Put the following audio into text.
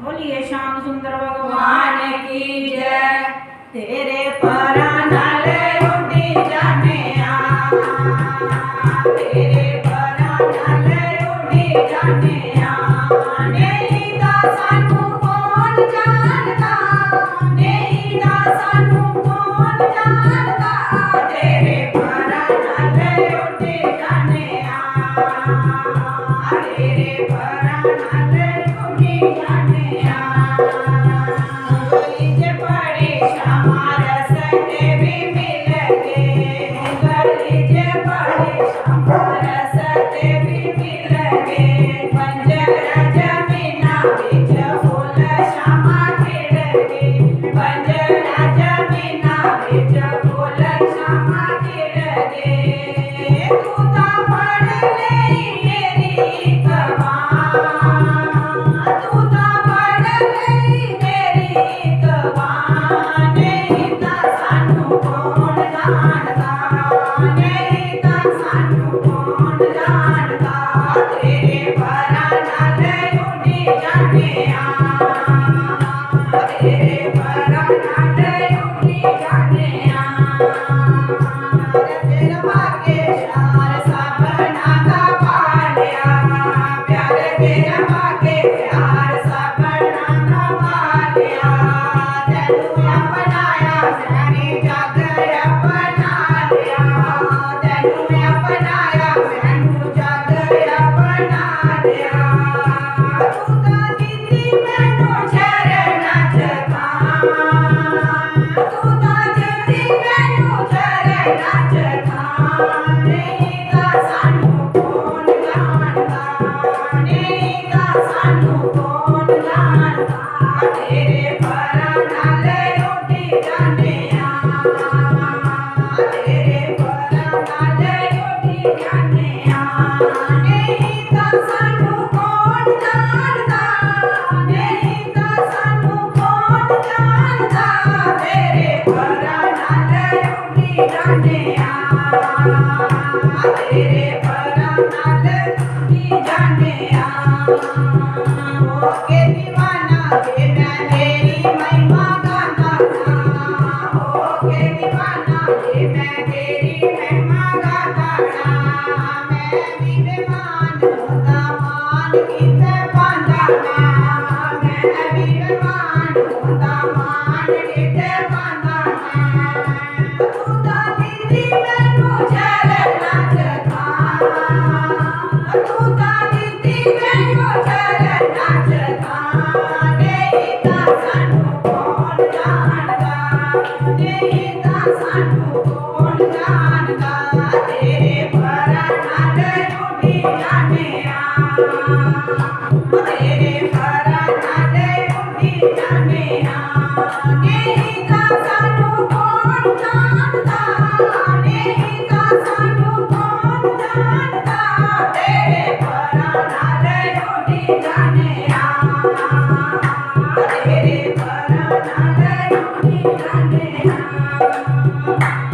बोलिए श्याम सुंदर भगवान की जय। तेरे परा नाल उड़ी जाने तेरे परा नाल उड़ी जाने नहीं दा सानू कौन जानदा, नहीं दा सानू कौन जानदा। तेरे परा नाल उड़ी जाने तेरे परा नाल उड़ी जाने। गली बड़े श्यामा रसते भी मिल गए, गली बड़े श्यामा रसते भी मिल गए। बंजर जमीना बिच फूल श्यामा खिड़ गए, बंजर जमीना बिच फूल श्यामा खिड़ गए। तू तां पढ़ लई मेरी कवां, तू तां पढ़ लई मेरी कवां। नहीं तां सानू कौन जानदा, नहीं तां सानू कौन जानदा। तेरे परा नाल उड़ी जाने तेरे परा नाल उड़ी जाने। तेरा भागे प्यार सबना दा पालिया, प्यार तेरा भागे प्यार सबना दा पालिया। तैनू अपनाया मैंने जग अपना लिया, तैनू अपनाया मैनू जग अपना लिया। तू तां दित्ती मैनू शरण जगां, तू तां दित्ती मैनू शरण जगां। नहीं तां सानू कौन जानदा, नहीं तां सानू कौन जानदा। तेरे